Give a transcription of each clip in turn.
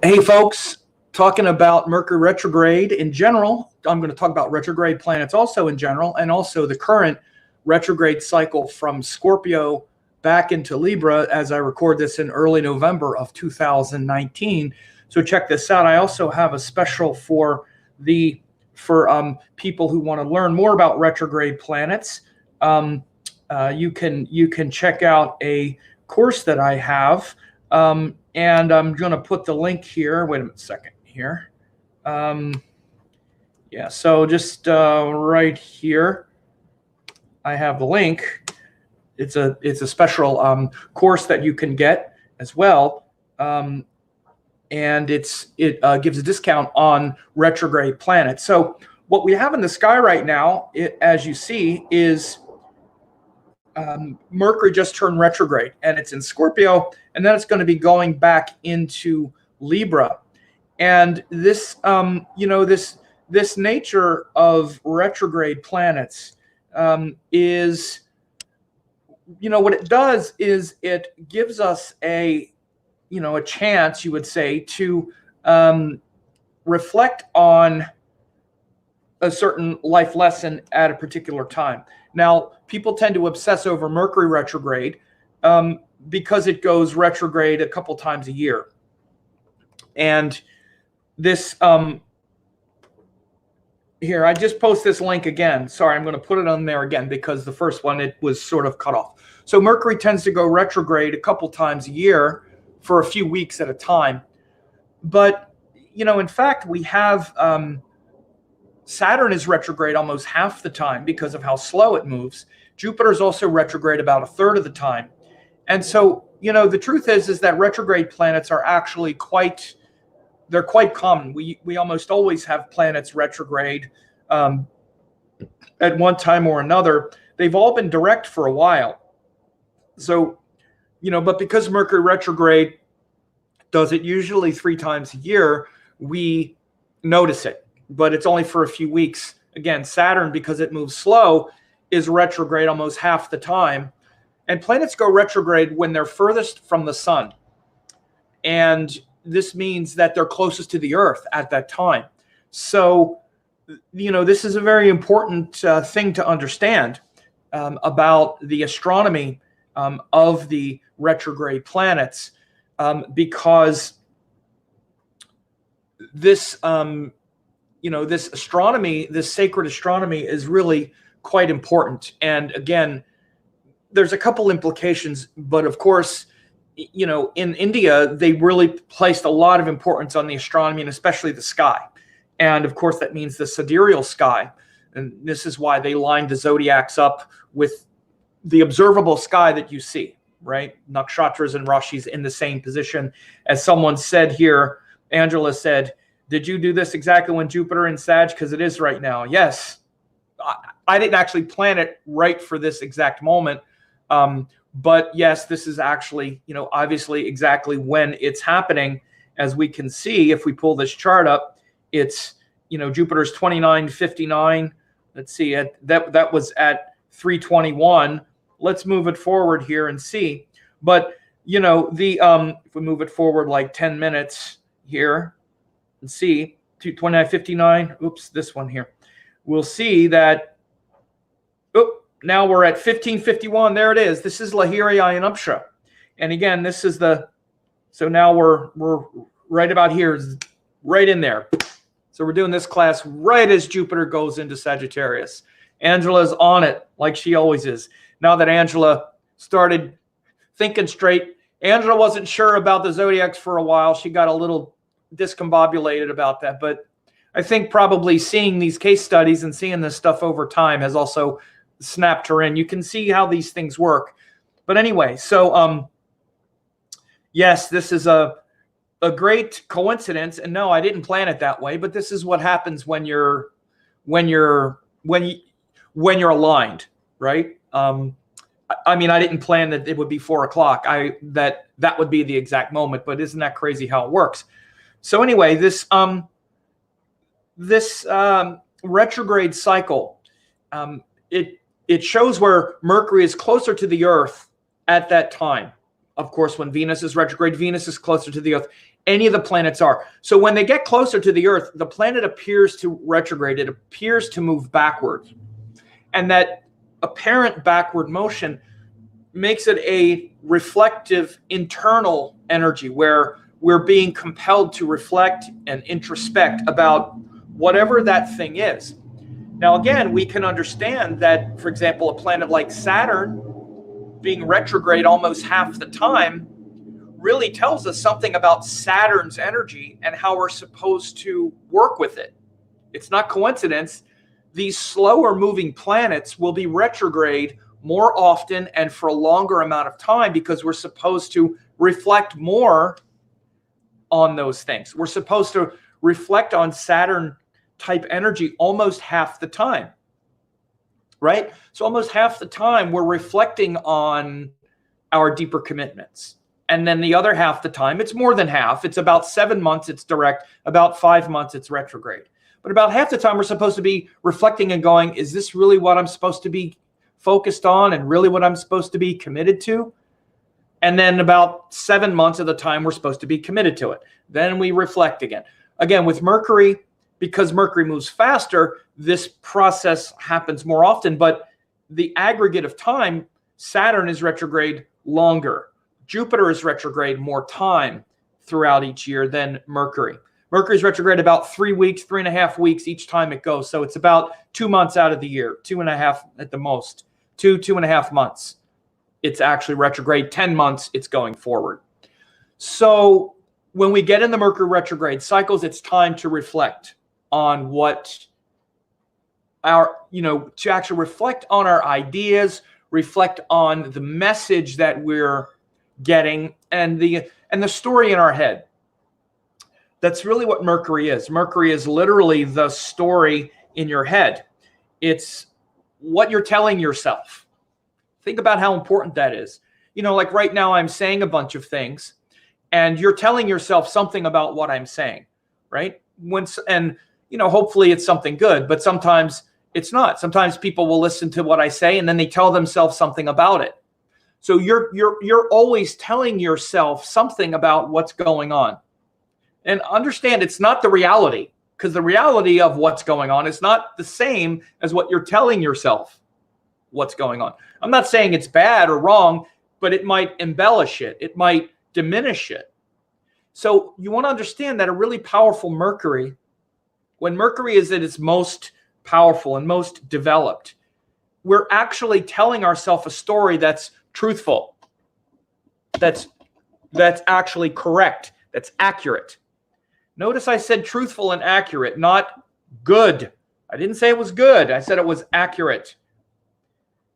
Hey folks, talking about Mercury retrograde in general. I'm going to talk about retrograde planets also in general, and also the current retrograde cycle from Scorpio back into Libra as I record this in early November of 2019. So check this out. I also have a special for people who want to learn more about retrograde planets. You can check out a course that I have. And I'm going to put the link here. Wait a second here. Yeah, so just right here, I have the link. It's a special course that you can get as well, and it gives a discount on retrograde planets. So what we have in the sky right now, as you see, is Mercury just turned retrograde, and it's in Scorpio, and then it's going to be going back into Libra. And this, this nature of retrograde planets is, what it does is it gives us a chance, you would say, to reflect on a certain life lesson at a particular time. Now, people tend to obsess over Mercury retrograde because it goes retrograde a couple times a year. And this, here, I just post this link again. Sorry, I'm going to put it on there again because the first one, it was sort of cut off. So Mercury tends to go retrograde a couple times a year for a few weeks at a time. But, in fact, we have Saturn is retrograde almost half the time because of how slow it moves. Jupiter is also retrograde about a third of the time. And so, the truth is that retrograde planets are actually quite common. We almost always have planets retrograde at one time or another. They've all been direct for a while. So, but because Mercury retrograde does it usually 3 times a year, we notice it. But it's only for a few weeks. Again, Saturn, because it moves slow, is retrograde almost half the time. And planets go retrograde when they're furthest from the sun. And this means that they're closest to the Earth at that time. So, this is a very important thing to understand about the astronomy of the retrograde planets, because this this astronomy, this sacred astronomy, is really quite important. And again, there's a couple implications, but of course, in India, they really placed a lot of importance on the astronomy and especially the sky. And of course, that means the sidereal sky. And this is why they lined the zodiacs up with the observable sky that you see, right? Nakshatras and Rashis in the same position. As someone said here, Angela said, did you do this exactly when Jupiter in Sag? Because it is right now. Yes. I didn't actually plan it right for this exact moment. But yes, this is actually, obviously exactly when it's happening. As we can see, if we pull this chart up, it's, Jupiter's 2959. Let's see, that was at 321. Let's move it forward here and see. But, if we move it forward like 10 minutes here, and see 2959. Oops, this one here. We'll see that. Now we're at 1551. There it is. This is Lahiri Ayanupsha, and again, this is so now we're right about here, right in there. So we're doing this class right as Jupiter goes into Sagittarius. Angela's on it like she always is. Now that Angela started thinking straight, Angela wasn't sure about the zodiacs for a while. She got a little discombobulated about that, but I think probably seeing these case studies and seeing this stuff over time has also snapped her in. You can see how these things work. But anyway, so yes, this is a great coincidence, and no, I didn't plan it that way, but this is what happens when you're aligned, right? I mean, I didn't plan that it would be 4 o'clock. That would be the exact moment, but isn't that crazy how it works? So anyway, this retrograde cycle, it shows where Mercury is closer to the Earth at that time Of course, when Venus is retrograde, Venus is closer to the Earth. Any of the planets are. So when they get closer to the Earth, the planet appears to retrograde. It appears to move backwards. And that apparent backward motion makes it a reflective internal energy where we're being compelled to reflect and introspect about whatever that thing is. Now, again, we can understand that, for example, a planet like Saturn being retrograde almost half the time really tells us something about Saturn's energy and how we're supposed to work with it. It's not coincidence. These slower moving planets will be retrograde more often and for a longer amount of time because we're supposed to reflect more on those things. We're supposed to reflect on Saturn type energy almost half the time, right? So almost half the time we're reflecting on our deeper commitments. And then the other half the time, it's more than half. It's about 7 months it's direct, about 5 months it's retrograde. But about half the time we're supposed to be reflecting and going, is this really what I'm supposed to be focused on and really what I'm supposed to be committed to? And then about 7 months of the time we're supposed to be committed to it. Then we reflect again. Again, with Mercury, because Mercury moves faster, this process happens more often. But the aggregate of time, Saturn is retrograde longer. Jupiter is retrograde more time throughout each year than Mercury. Mercury is retrograde about 3 weeks, 3.5 weeks each time it goes. So it's about 2 months out of the year, 2.5 at the most, 2.5 months. It's actually retrograde, 10 months it's going forward. So when we get in the Mercury retrograde cycles, it's time to reflect on what our, to actually reflect on our ideas, reflect on the message that we're getting and the story in our head. That's really what Mercury is. Mercury is literally the story in your head. It's what you're telling yourself. Think about how important that is. Like right now I'm saying a bunch of things and you're telling yourself something about what I'm saying, right? Hopefully it's something good, but sometimes it's not. Sometimes people will listen to what I say and then they tell themselves something about it. So you're always telling yourself something about what's going on. And understand it's not the reality, because the reality of what's going on is not the same as what you're telling yourself what's going on. I'm not saying it's bad or wrong, but it might embellish it. It might diminish it. So you want to understand that a really powerful Mercury, when Mercury is at its most powerful and most developed, we're actually telling ourselves a story that's truthful, that's actually correct, that's accurate. Notice I said truthful and accurate, not good. I didn't say it was good. I said it was accurate.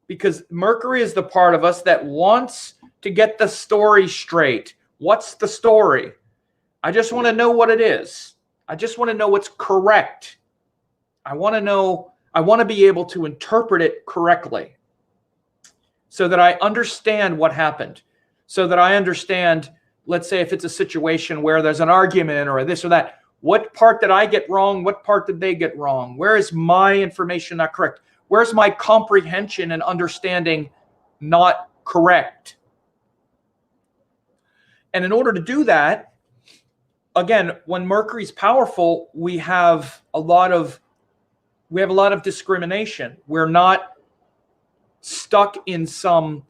Because Mercury is the part of us that wants to get the story straight. What's the story? I just want to know what it is. I just want to know what's correct. I want to be able to interpret it correctly so that I understand what happened. So that I understand, let's say if it's a situation where there's an argument or this or that, what part did I get wrong? What part did they get wrong? Where is my information not correct? Where's my comprehension and understanding not correct? And in order to do that, again, when Mercury's powerful, we have a lot of discrimination. We're not stuck in some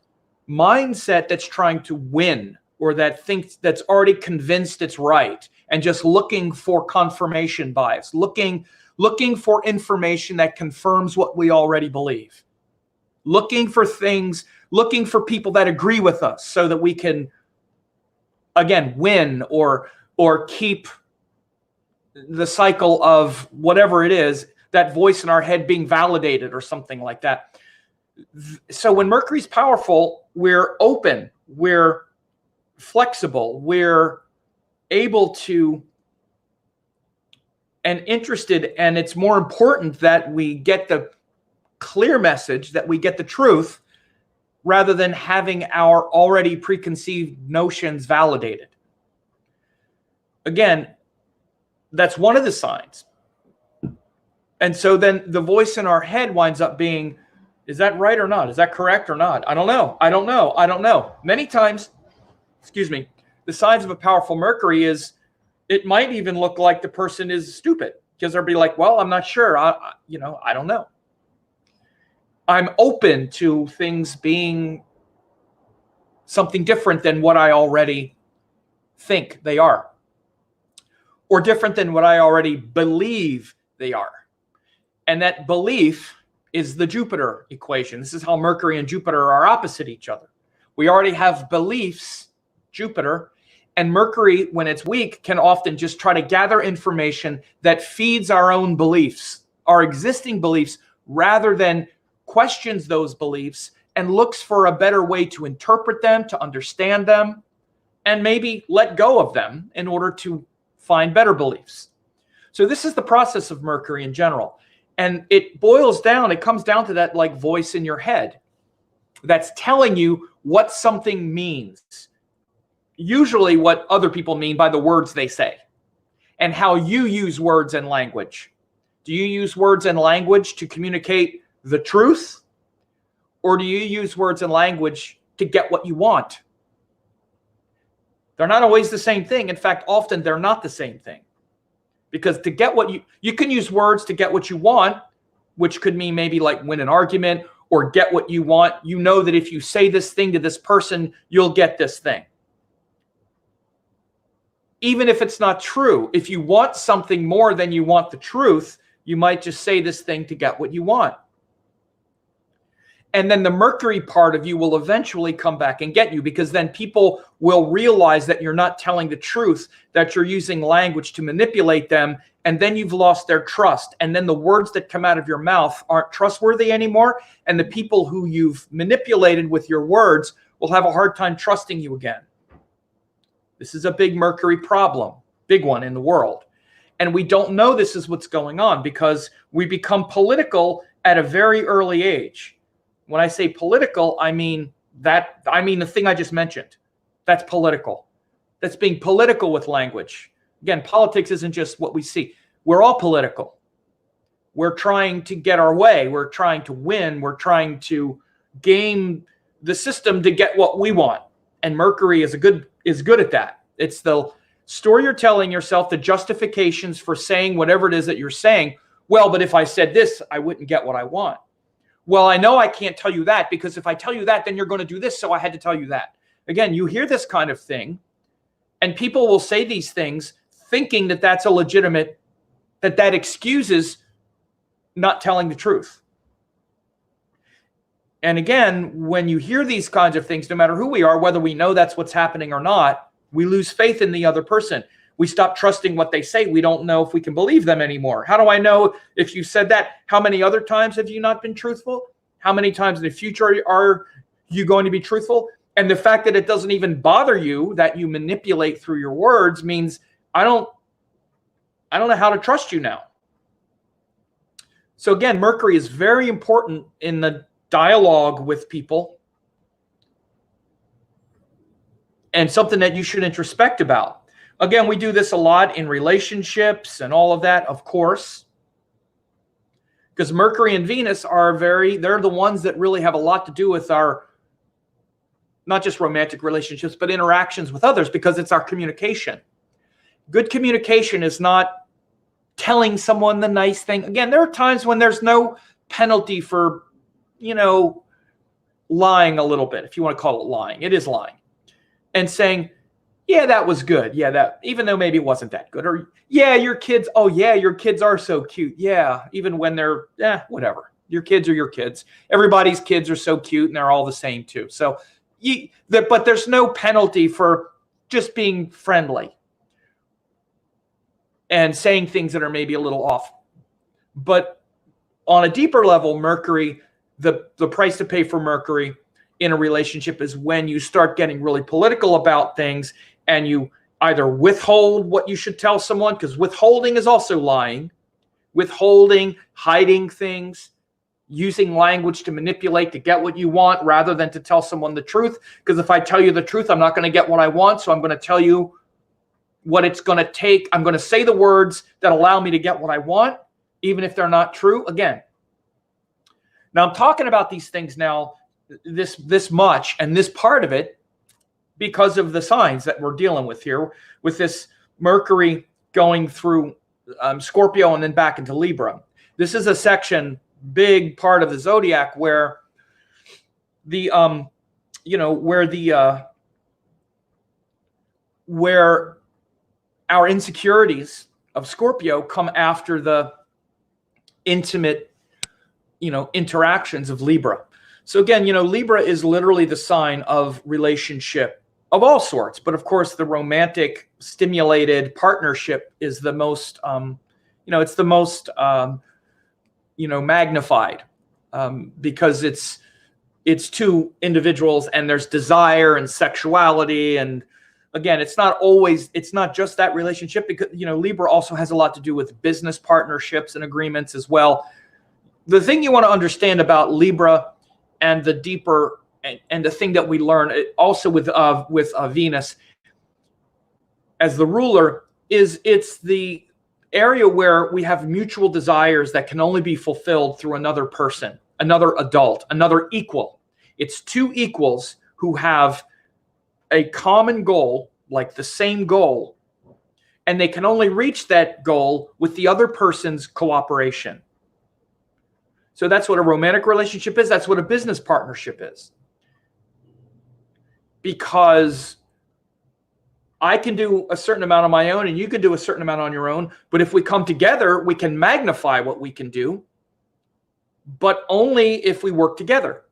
mindset that's trying to win or that thinks that's already convinced it's right and just looking for confirmation bias, looking for information that confirms what we already believe, looking for people that agree with us so that we can, again, win or keep the cycle of whatever it is, that voice in our head being validated or something like that. So when Mercury's powerful, we're open, we're flexible, we're able to and interested, and it's more important that we get the clear message, that we get the truth, rather than having our already preconceived notions validated. Again, that's one of the signs. And so then the voice in our head winds up being, is that right or not? Is that correct or not? I don't know. Many times excuse me, the signs of a powerful Mercury is it might even look like the person is stupid because they'll be like, well, I'm not sure. I don't know. I'm open to things being something different than what I already think they are, or different than what I already believe they are. And that belief is the Jupiter equation. This is how Mercury and Jupiter are opposite each other. We already have beliefs, Jupiter, and Mercury, when it's weak, can often just try to gather information that feeds our own beliefs, our existing beliefs, rather than questions those beliefs and looks for a better way to interpret them, to understand them, and maybe let go of them in order to find better beliefs. So this is the process of Mercury in general. And it comes down to that like voice in your head that's telling you what something means. Usually what other people mean by the words they say and how you use words and language. Do you use words and language to communicate the truth? Or do you use words and language to get what you want? They're not always the same thing. In fact, often they're not the same thing. Because to get what you can use words to get what you want, which could mean maybe like win an argument or get what you want. You know that if you say this thing to this person, you'll get this thing. Even if it's not true, if you want something more than you want the truth, you might just say this thing to get what you want. And then the Mercury part of you will eventually come back and get you, because then people will realize that you're not telling the truth, that you're using language to manipulate them, and then you've lost their trust. And then the words that come out of your mouth aren't trustworthy anymore, and the people who you've manipulated with your words will have a hard time trusting you again. This is a big Mercury problem, big one in the world. And we don't know this is what's going on because we become political at a very early age. When I say political, I mean the thing I just mentioned. That's political. That's being political with language. Again, politics isn't just what we see. We're all political. We're trying to get our way. We're trying to win. We're trying to game the system to get what we want. And Mercury is good at that. It's the story you're telling yourself, the justifications for saying whatever it is that you're saying. Well, but if I said this, I wouldn't get what I want. Well, I know I can't tell you that because if I tell you that, then you're going to do this. So I had to tell you that. Again, you hear this kind of thing and people will say these things thinking that that's a legitimate, that excuses not telling the truth. And again, when you hear these kinds of things, no matter who we are, whether we know that's what's happening or not, we lose faith in the other person. We stop trusting what they say. We don't know if we can believe them anymore. How do I know if you said that? How many other times have you not been truthful? How many times in the future are you going to be truthful? And the fact that it doesn't even bother you that you manipulate through your words means I don't know how to trust you now. So again, Mercury is very important in the dialogue with people and something that you should introspect about. Again, we do this a lot in relationships and all of that, of course, because Mercury and Venus they're the ones that really have a lot to do with our, not just romantic relationships, but interactions with others, because it's our communication. Good communication is not telling someone the nice thing. Again, there are times when there's no penalty for, lying a little bit, if you want to call it lying. It is lying. And saying, yeah, that was good. Yeah, that, even though maybe it wasn't that good. Or, yeah, your kids, oh yeah, your kids are so cute. Yeah, even when they're, whatever. Your kids are your kids. Everybody's kids are so cute and they're all the same too. So, but there's no penalty for just being friendly and saying things that are maybe a little off. But on a deeper level, Mercury, the price to pay for Mercury in a relationship is when you start getting really political about things and you either withhold what you should tell someone, because withholding is also lying, withholding, hiding things, using language to manipulate to get what you want rather than to tell someone the truth. Because if I tell you the truth, I'm not going to get what I want. So I'm going to tell you what it's going to take. I'm going to say the words that allow me to get what I want, even if they're not true. Again, now I'm talking about these things now, this much, and this part of it because of the signs that we're dealing with here, with this Mercury going through Scorpio and then back into Libra. This is a section, big part of the zodiac, where the where our insecurities of Scorpio come after the intimate, interactions of Libra. So again, Libra is literally the sign of relationship of all sorts. But of course, the romantic stimulated partnership is the most, it's the most, magnified because it's two individuals and there's desire and sexuality. And again, it's not just that relationship, because, Libra also has a lot to do with business partnerships and agreements as well. The thing you want to understand about Libra and the deeper, and the thing that we learn also with Venus as the ruler, is it's the area where we have mutual desires that can only be fulfilled through another person, another adult, another equal. It's two equals who have a common goal, like the same goal, and they can only reach that goal with the other person's cooperation. So that's what a romantic relationship is. That's what a business partnership is. Because I can do a certain amount on my own and you can do a certain amount on your own. But if we come together, we can magnify what we can do, but only if we work together.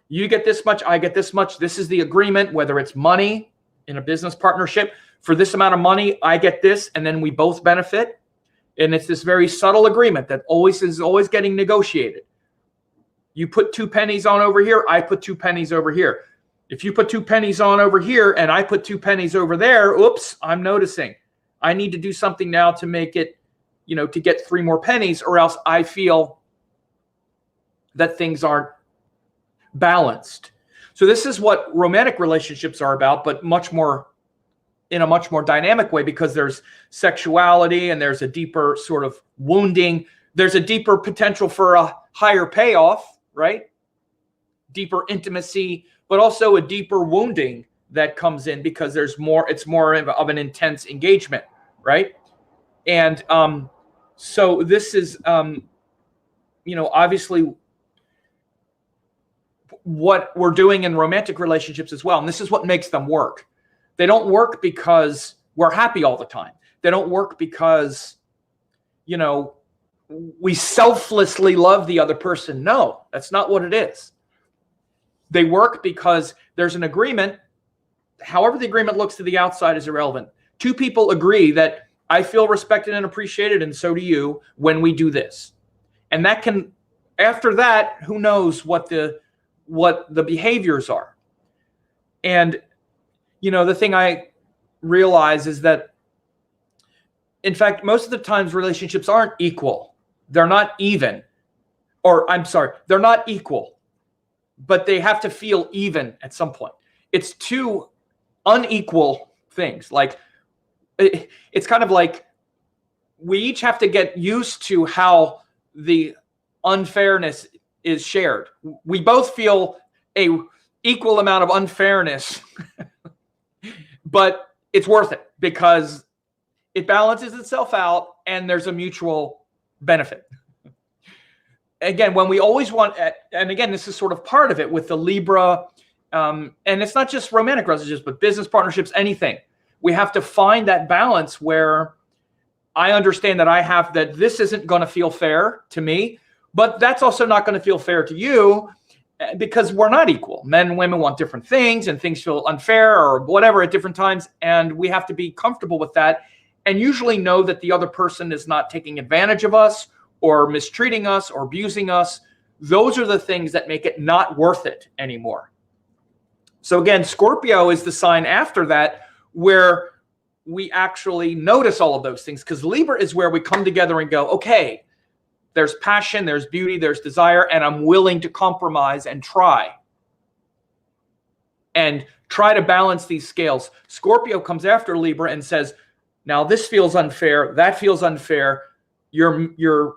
You get this much, I get this much. This is the agreement, whether it's money in a business partnership. For this amount of money, I get this, and then we both benefit. And it's this very subtle agreement that is always getting negotiated. You put 2 pennies on over here, I put 2 pennies over here. If you put 2 pennies on over here and I put 2 pennies over there, oops, I'm noticing. I need to do something now to make it, to get 3 more pennies, or else I feel that things aren't balanced. So this is what romantic relationships are about, but in a much more dynamic way, because there's sexuality and there's a deeper sort of wounding. There's a deeper potential for a higher payoff, right? Deeper intimacy, but also a deeper wounding that comes in because it's more of an intense engagement, right? And so this is, obviously what we're doing in romantic relationships as well. And this is what makes them work. They don't work because we're happy all the time. They don't work because, we selflessly love the other person. No, that's not what it is. They work because there's an agreement. However the agreement looks to the outside is irrelevant. 2 people agree that I feel respected and appreciated, and so do you, when we do this. And that can, after that, who knows what the behaviors are. And, the thing I realize is that, in fact, most of the times relationships aren't equal. They're not even, they're not equal, but they have to feel even at some point. It's 2 unequal things. Like, it's kind of like we each have to get used to how the unfairness is shared. We both feel a equal amount of unfairness, but it's worth it because it balances itself out and there's a mutual benefit. Again, when we always want, and again, this is sort of part of it with the Libra, and it's not just romantic relationships, but business partnerships, anything. We have to find that balance where I understand that this isn't going to feel fair to me, but that's also not going to feel fair to you, because we're not equal. Men and women want different things, and things feel unfair or whatever at different times, and we have to be comfortable with that and usually know that the other person is not taking advantage of us or mistreating us or abusing us. Those are the things that make it not worth it anymore. So again, Scorpio is the sign after that where we actually notice all of those things, because Libra is where we come together and go, okay, there's passion, there's beauty, there's desire, and I'm willing to compromise and try to balance these scales. Scorpio comes after Libra and says, now this feels unfair, that feels unfair. You're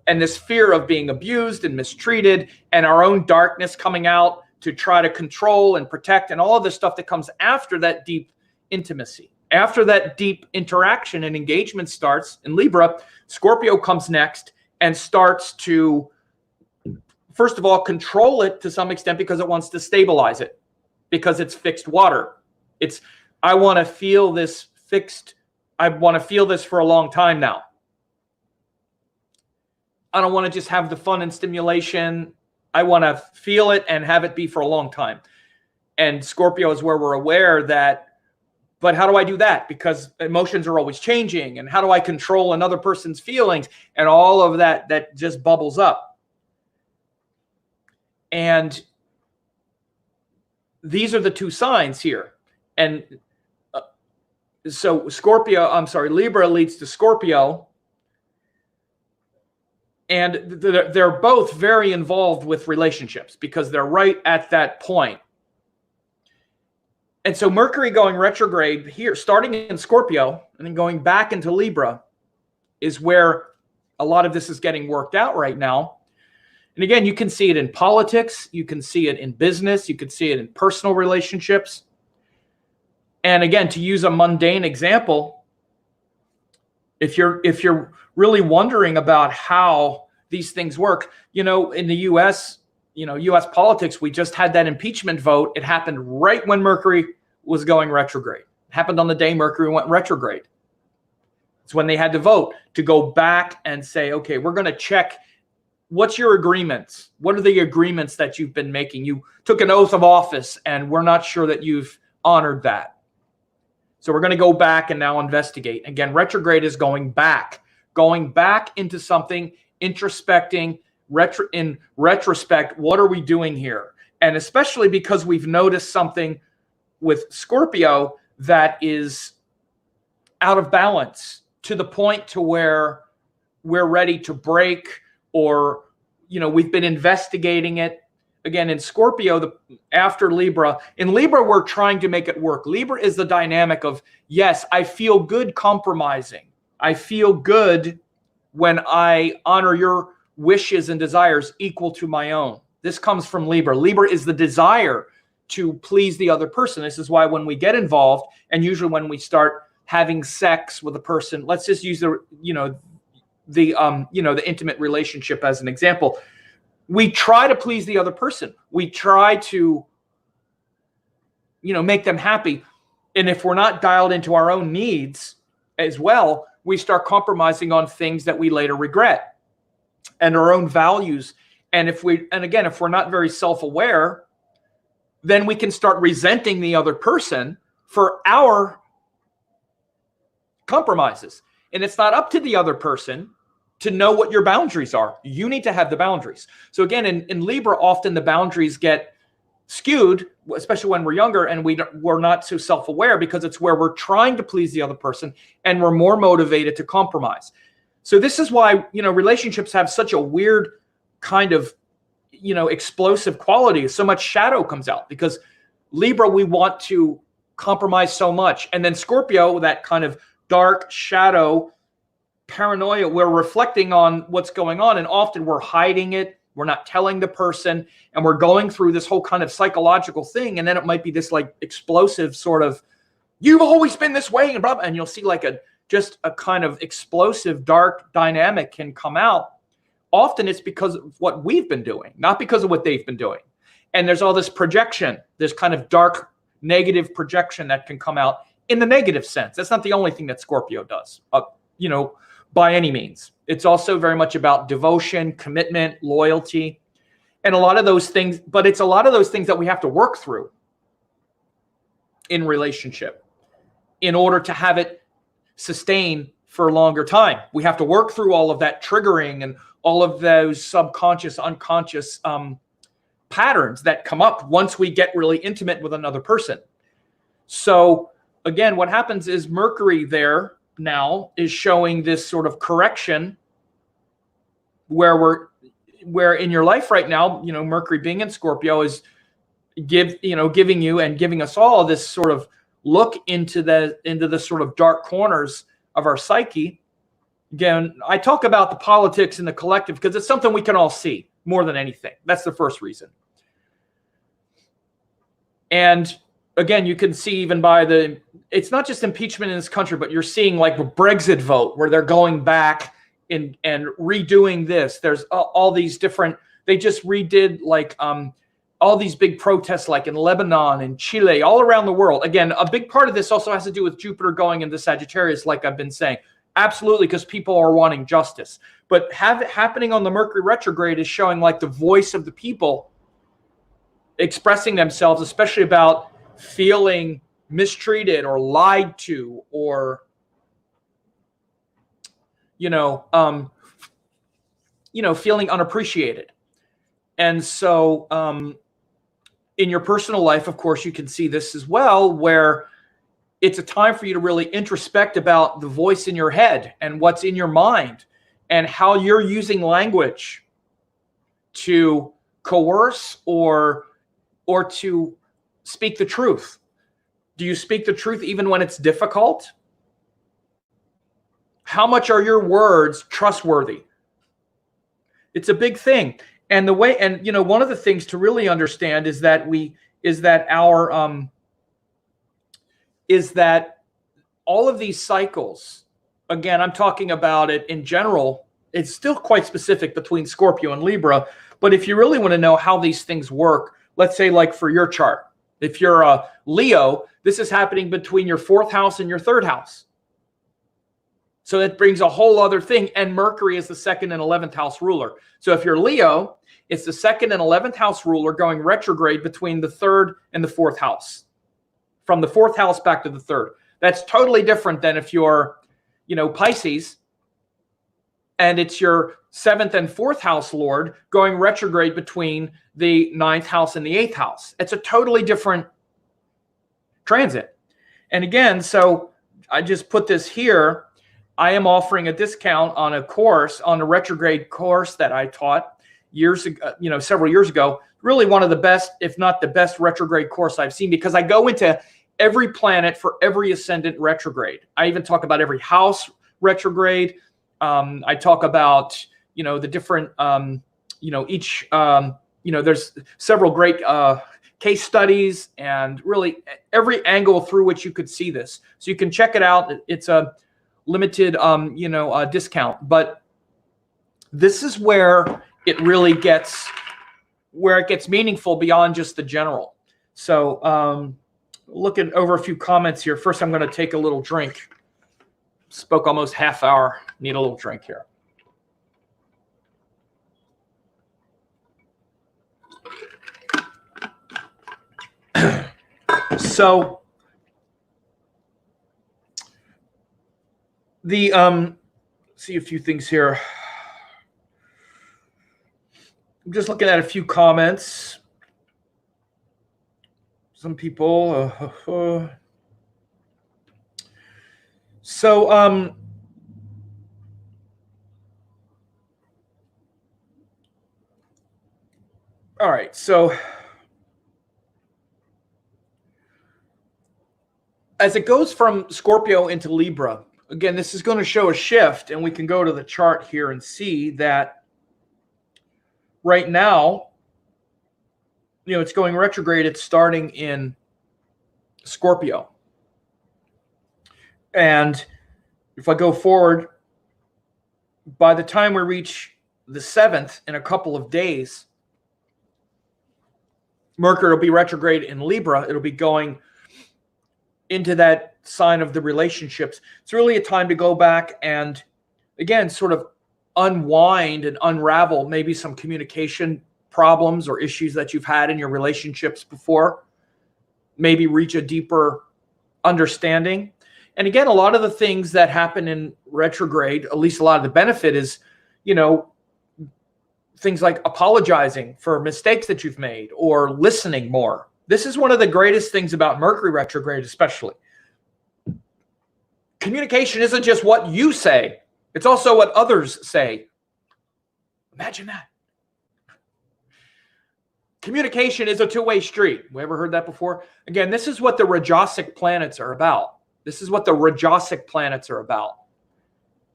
and this fear of being abused and mistreated and our own darkness coming out try to control and protect, and all of the stuff that comes after that deep intimacy. After that deep interaction and engagement starts in Libra, Scorpio comes next and starts to, first of all, control it to some extent because it wants to stabilize it, because it's fixed water. I want to feel this fixed. I want to feel this for a long time now. I don't want to just have the fun and stimulation. I want to feel it and have it be for a long time. And Scorpio is where we're aware that, but how do I do that? Because emotions are always changing. And how do I control another person's feelings? And all of that just bubbles up. And these are the two signs here. And so Libra leads to Scorpio. And they're both very involved with relationships because they're right at that point. And so Mercury going retrograde here, starting in Scorpio and then going back into Libra, is where a lot of this is getting worked out right now. And again, you can see it in politics, you can see it in business, you can see it in personal relationships. And again, to use a mundane example, if you're really wondering about how these things work, in the US, US politics, we just had that impeachment vote. It happened right when Mercury was going retrograde. It happened on the day Mercury went retrograde. It's when they had to vote to go back and say, okay, we're going to check. What's your agreements? What are the agreements that you've been making? You took an oath of office and we're not sure that you've honored that. So we're going to go back and now investigate. Again, retrograde is going back into something, introspecting, in retrospect, what are we doing here? And especially because we've noticed something with Scorpio that is out of balance to the point to where we're ready to break, or, we've been investigating it. Again, in Scorpio, after Libra, in Libra, we're trying to make it work. Libra is the dynamic of, yes, I feel good compromising. I feel good when I honor your wishes and desires equal to my own. This comes from Libra. Libra is the desire to please the other person. This is why when we get involved, and usually when we start having sex with a person, let's just use the intimate relationship as an example. We try to please the other person. We try to, make them happy. And if we're not dialed into our own needs as well, we start compromising on things that we later regret and our own values. And if we're not very self-aware, then we can start resenting the other person for our compromises. And it's not up to the other person to know what your boundaries are. You need to have the boundaries. So again, in Libra, often the boundaries get skewed, especially when we're younger and we're not so self-aware, because it's where we're trying to please the other person and we're more motivated to compromise. So this is why, relationships have such a weird kind of, explosive quality. So much shadow comes out because Libra, we want to compromise so much. And then Scorpio, that kind of dark shadow, paranoia, we're reflecting on what's going on, and often we're hiding it. We're not telling the person, and we're going through this whole kind of psychological thing. And then it might be this like explosive sort of, you've always been this way, and blah, blah, and you'll see like just a kind of explosive, dark dynamic can come out. Often it's because of what we've been doing, not because of what they've been doing. And there's all this projection, this kind of dark, negative projection that can come out in the negative sense. That's not the only thing that Scorpio does, by any means. It's also very much about devotion, commitment, loyalty, and a lot of those things. But it's a lot of those things that we have to work through in relationship in order to have it sustain for a longer time. We have to work through all of that triggering and all of those subconscious, unconscious patterns that come up once we get really intimate with another person. So again, what happens is Mercury there now is showing this sort of correction where in your life right now, Mercury being in Scorpio is giving you and giving us all this sort of look into the sort of dark corners of our psyche. Again, I talk about the politics and the collective because it's something we can all see more than anything. That's the first reason. And again, you can see even by it's not just impeachment in this country, but you're seeing like a Brexit vote where they're going back and redoing this. There's all these different, they just redid like all these big protests like in Lebanon and Chile, all around the world. Again, a big part of this also has to do with Jupiter going into Sagittarius, like I've been saying. Absolutely, because people are wanting justice. But happening on the Mercury retrograde is showing like the voice of the people expressing themselves, especially about feeling mistreated or lied to, or feeling unappreciated. And so in your personal life, of course, you can see this as well, where it's a time for you to really introspect about the voice in your head and what's in your mind and how you're using language to coerce or to speak the truth. Do you speak the truth even when it's difficult? How much are your words trustworthy? It's a big thing. And the way, and one of the things to really understand is that all of these cycles, again, I'm talking about it in general, it's still quite specific between Scorpio and Libra. But if you really want to know how these things work, let's say like for your chart, if you're a Leo, this is happening between your 4th house and your 3rd house. So that brings a whole other thing. And Mercury is the 2nd and 11th house ruler. So if you're Leo, it's the 2nd and 11th house ruler going retrograde between the 3rd and the 4th house. From the 4th house back to the 3rd. That's totally different than if you're, Pisces, and it's your 7th and 4th house lord going retrograde between the 9th house and the 8th house. It's a totally different transit. And again, so I just put this here. I am offering a discount on a course, on a retrograde course that I taught years ago, several years ago. Really one of the best, if not the best retrograde course I've seen, because I go into every planet for every ascendant retrograde. I even talk about every house retrograde. I talk about, the different, each, there's several great case studies and really every angle through which you could see this. So you can check it out. It's a limited, discount, but this is where it really gets, meaningful beyond just the general. So looking over a few comments here. First, I'm going to take a little drink. Spoke almost half hour. Need a little drink here. So see a few things here. I'm just looking at a few comments. Some people, all right. So as it goes from Scorpio into Libra, again, this is going to show a shift, and we can go to the chart here and see that right now, it's going retrograde. It's starting in Scorpio. And if I go forward, by the time we reach the 7th in a couple of days, Mercury will be retrograde in Libra. It'll be going into that sign of the relationships. It's really a time to go back and, again, sort of unwind and unravel maybe some communication problems or issues that you've had in your relationships before. Maybe reach a deeper understanding. And again, a lot of the things that happen in retrograde, at least a lot of the benefit is, things like apologizing for mistakes that you've made or listening more. This is one of the greatest things about Mercury retrograde, especially. Communication isn't just what you say. It's also what others say. Imagine that. Communication is a two-way street. We ever heard that before? Again, this is what the Rajasic planets are about. This is what the Rajasic planets are about.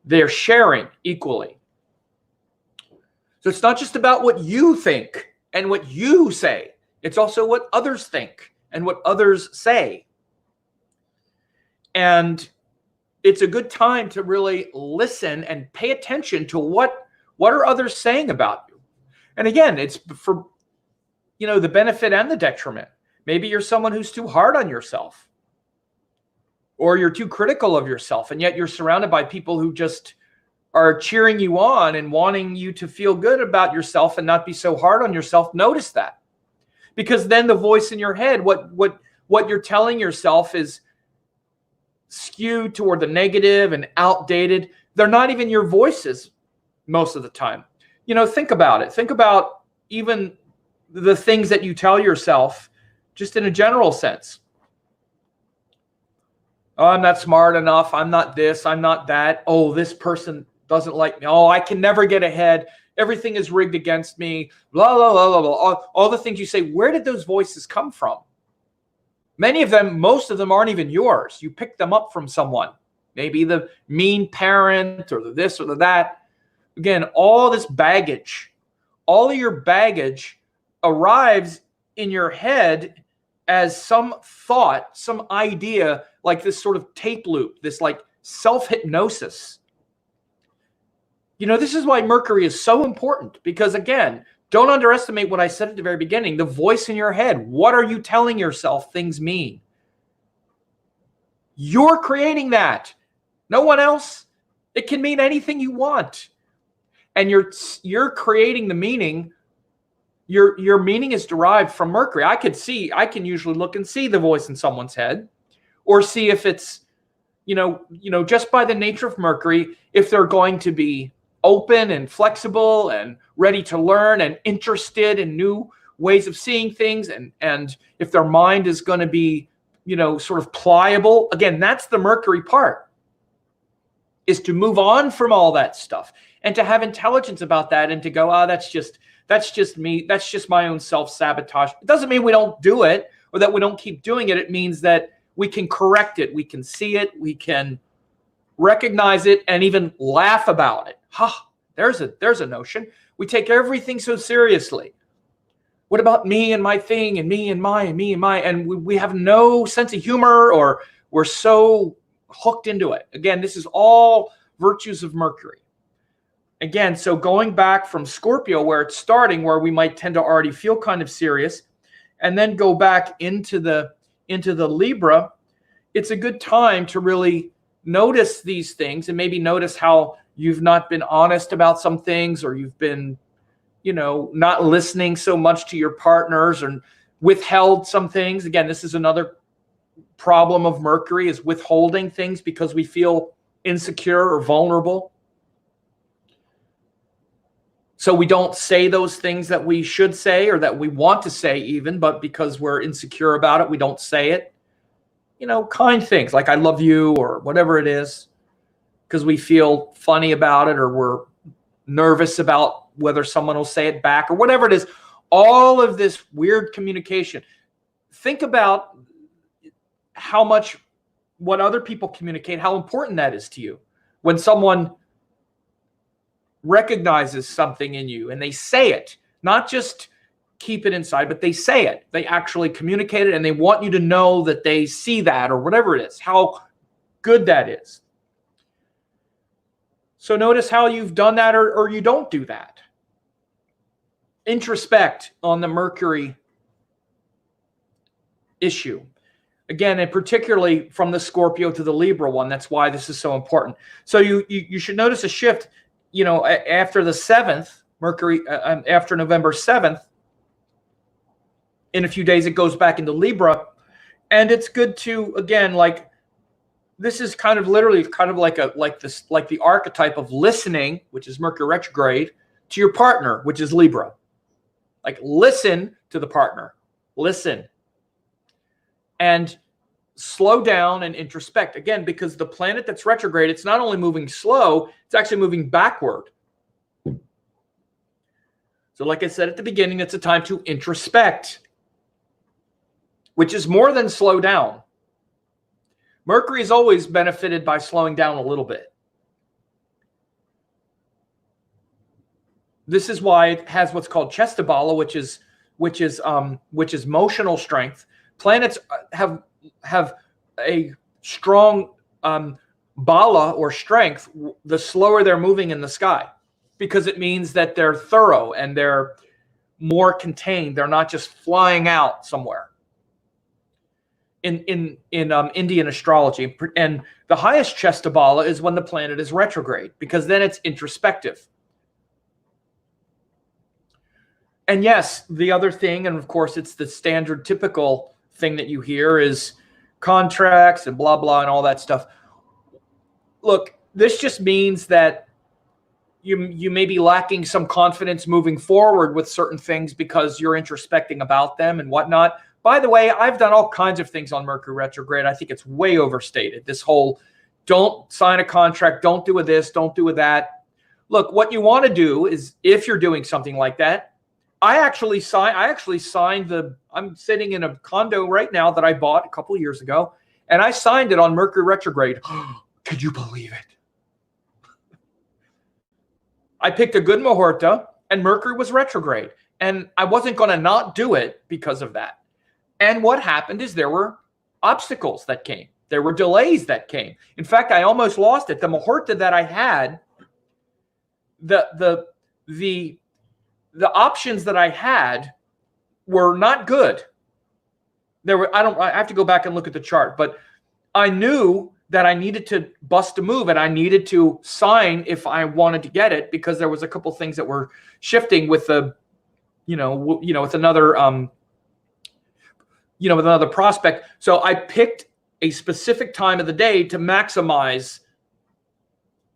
They're sharing equally. So it's not just about what you think and what you say. It's also what others think and what others say. And it's a good time to really listen and pay attention to what are others saying about you. And again, it's for, the benefit and the detriment. Maybe you're someone who's too hard on yourself, or you're too critical of yourself, and yet you're surrounded by people who just are cheering you on and wanting you to feel good about yourself and not be so hard on yourself. Notice that, because then the voice in your head, what you're telling yourself, is skewed toward the negative and outdated. They're not even your voices most of the time. Think about it. Think about even the things that you tell yourself, just in a general sense. Oh, I'm not smart enough. I'm not this. I'm not that. Oh, this person doesn't like me. Oh, I can never get ahead. Everything is rigged against me. Blah, blah, blah, blah, blah. All the things you say. Where did those voices come from? Many of them, most of them aren't even yours. You picked them up from someone. Maybe the mean parent, or the this or the that. Again, all this baggage, all of your baggage arrives in your head as some thought, some idea, like this sort of tape loop, this like self-hypnosis. This is why Mercury is so important, because again, don't underestimate what I said at the very beginning, the voice in your head. What are you telling yourself things mean? You're creating that. No one else. It can mean anything you want. And you're creating the meaning. Your meaning is derived from Mercury. I can usually look and see the voice in someone's head, or see if it's, just by the nature of Mercury, if they're going to be open and flexible and ready to learn and interested in new ways of seeing things, and if their mind is going to be, sort of pliable. Again, that's the Mercury part, is to move on from all that stuff and to have intelligence about that, and to go, that's just me. That's just my own self-sabotage. It doesn't mean we don't do it, or that we don't keep doing it. It means that we can correct it. We can see it. We can recognize it, and even laugh about it. There's a notion. We take everything so seriously. What about me and my thing, and me and my, and me and my, and we have no sense of humor, or we're so hooked into it. Again, this is all virtues of Mercury. Again, so going back from Scorpio, where it's starting, where we might tend to already feel kind of serious, and then go back into the Libra, it's a good time to really notice these things, and maybe notice how you've not been honest about some things, or you've been, not listening so much to your partners, and withheld some things. Again, this is another problem of Mercury, is withholding things because we feel insecure or vulnerable. So we don't say those things that we should say, or that we want to say even, but because we're insecure about it, we don't say it. Kind things like I love you, or whatever it is, because we feel funny about it, or we're nervous about whether someone will say it back, or whatever it is. All of this weird communication. Think about how much what other people communicate, how important that is to you. When someone recognizes something in you and they say it, not just keep it inside, but they say it. They actually communicate it, and they want you to know that they see that, or whatever it is, how good that is. So notice how you've done that, or you don't do that. Introspect on the Mercury issue. Again, and particularly from the Scorpio to the Libra one. That's why this is so important. So you should notice a shift, after the 7th, Mercury, after November 7th, in a few days, it goes back into Libra. And it's good to, again, like, this is kind of literally kind of like the archetype of listening, which is Mercury retrograde, to your partner, which is Libra. Like, listen to the partner. Listen. And slow down and introspect. Again, because the planet that's retrograde, it's not only moving slow, it's actually moving backward. So like I said at the beginning, it's a time to introspect, which is more than slow down. Mercury is always benefited by slowing down a little bit. This is why it has what's called Chestabala, which is motional strength, planets have a strong bala or strength the slower they're moving in the sky, because it means that they're thorough and they're more contained. They're not just flying out somewhere. In Indian astrology, and the highest chest of bala is when the planet is retrograde, because then it's introspective. And yes, the other thing, and of course it's the standard typical thing that you hear, is contracts and blah blah and all that stuff. Look, this just means that you may be lacking some confidence moving forward with certain things because you're introspecting about them and whatnot. By the way, I've done all kinds of things on Mercury retrograde. I think it's way overstated. This whole don't sign a contract, don't do this, don't do that. Look, what you want to do is, if you're doing something like that, I actually signed I'm sitting in a condo right now that I bought a couple of years ago, and I signed it on Mercury retrograde. Could you believe it? I picked a good muhurta, and Mercury was retrograde, and I wasn't going to not do it because of that. And what happened is there were obstacles that came. There were delays that came. In fact, I almost lost it. The muhurta that I had, the options that I had were not good. I have to go back and look at the chart, but I knew that I needed to bust a move and I needed to sign if I wanted to get it, because there was a couple things that were shifting with with another with another prospect. So I picked a specific time of the day to maximize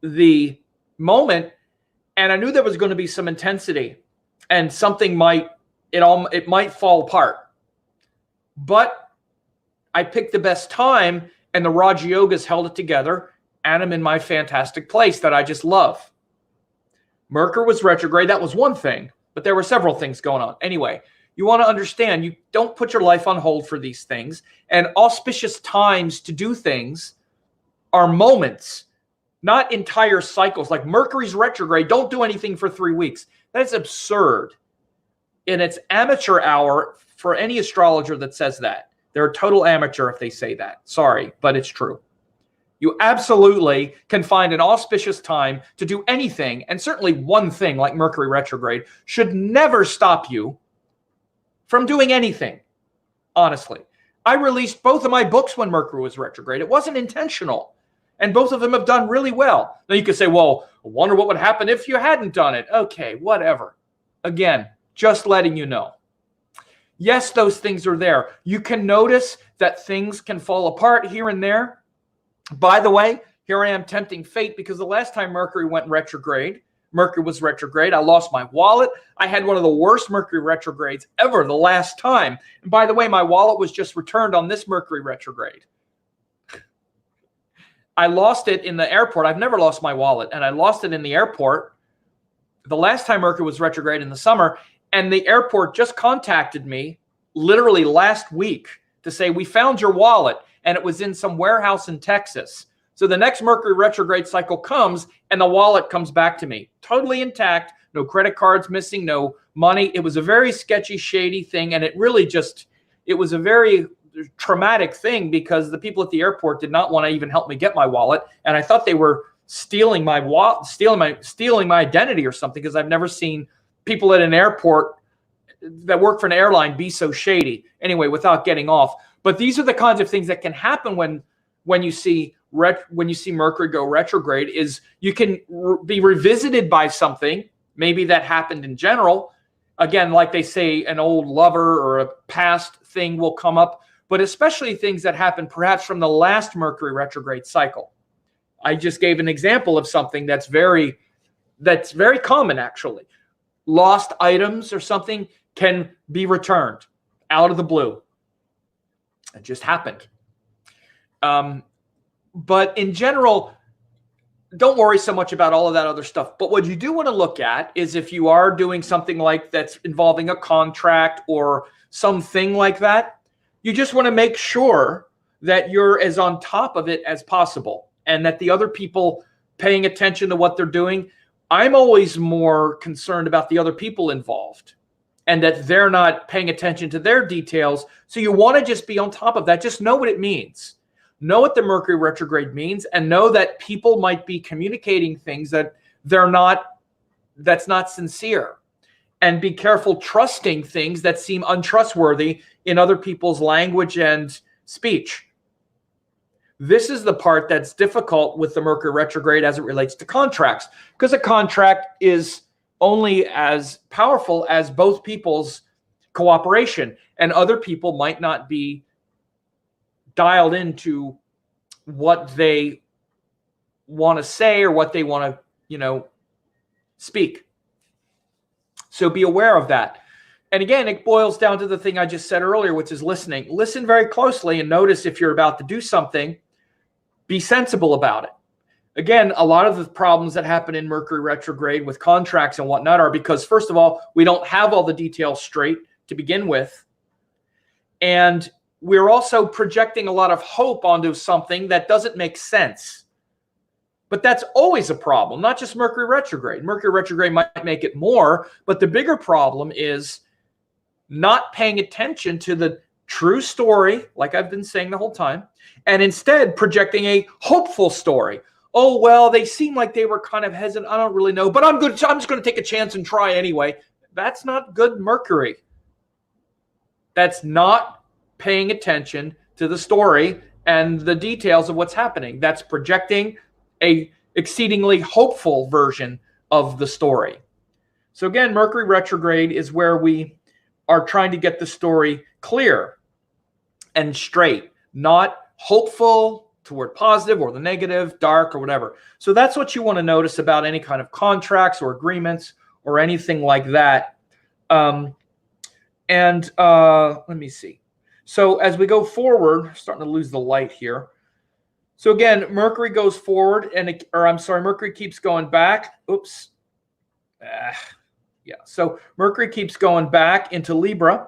the moment, and I knew there was going to be some intensity and something might fall apart. But I picked the best time, and the Raja Yogas held it together, and I'm in my fantastic place that I just love. Mercury was retrograde. That was one thing, but there were several things going on. Anyway, you want to understand, you don't put your life on hold for these things. And auspicious times to do things are moments, not entire cycles. Like Mercury's retrograde, don't do anything for 3 weeks. That's absurd. And it's amateur hour for any astrologer that says that. They're a total amateur if they say that. Sorry, but it's true. You absolutely can find an auspicious time to do anything. And certainly one thing like Mercury retrograde should never stop you from doing anything, honestly. I released both of my books when Mercury was retrograde. It wasn't intentional. And both of them have done really well. Now you could say, well, I wonder what would happen if you hadn't done it. Okay, whatever. Again, just letting you know. Yes, those things are there. You can notice that things can fall apart here and there. By the way, here I am tempting fate, because the last time Mercury went retrograde, Mercury was retrograde, I lost my wallet. I had one of the worst Mercury retrogrades ever the last time. And by the way, my wallet was just returned on this Mercury retrograde. I lost it in the airport. I've never lost my wallet, and I lost it in the airport the last time Mercury was retrograde in the summer. And the airport just contacted me literally last week to say, we found your wallet, and it was in some warehouse in Texas. So the next Mercury retrograde cycle comes, and the wallet comes back to me totally intact, no credit cards missing, no money. It was a very sketchy, shady thing. And it really it was a very traumatic thing, because the people at the airport did not want to even help me get my wallet. And I thought they were stealing my wallet, stealing my identity or something, because I've never seen people at an airport that work for an airline be so shady. Anyway, without getting off. But these are the kinds of things that can happen when you see Mercury go retrograde. Is you can be revisited by something, maybe that happened in general. Again, like they say, an old lover or a past thing will come up, but especially things that happen perhaps from the last Mercury retrograde cycle. I just gave an example of something that's very common, actually. Lost items or something can be returned out of the blue. It just happened. But in general, don't worry so much about all of that other stuff. But what you do want to look at is, if you are doing something like that's involving a contract or something like that, you just want to make sure that you're as on top of it as possible, and that the other people paying attention to what they're doing. I'm always more concerned about the other people involved. and that they're not paying attention to their details. So you want to just be on top of that. Just know what it means. Know what the Mercury retrograde means, and know that people might be communicating things that that's not sincere. And be careful trusting things that seem untrustworthy in other people's language and speech. This is the part that's difficult with the Mercury retrograde as it relates to contracts, because a contract is only as powerful as both people's cooperation, and other people might not be dialed into what they want to say or what they want to, speak. So be aware of that. And again, it boils down to the thing I just said earlier, which is listening. Listen very closely and notice if you're about to do something. Be sensible about it. Again, a lot of the problems that happen in Mercury retrograde with contracts and whatnot are because, first of all, we don't have all the details straight to begin with. And we're also projecting a lot of hope onto something that doesn't make sense. But that's always a problem, not just Mercury retrograde. Mercury retrograde might make it more, but the bigger problem is not paying attention to the true story, like I've been saying the whole time, and instead projecting a hopeful story. Oh, well, they seem like they were kind of hesitant. I don't really know, but I'm good. I'm just going to take a chance and try anyway. That's not good Mercury. That's not paying attention to the story and the details of what's happening. That's projecting a exceedingly hopeful version of the story. So again, Mercury retrograde is where we are trying to get the story clear and straight, not hopeful toward positive or the negative, dark or whatever. So that's what you want to notice about any kind of contracts or agreements or anything like that. Let me see. So as we go forward, starting to lose the light here. So again, Mercury goes forward, Mercury keeps going back. Oops. Yeah. So Mercury keeps going back into Libra,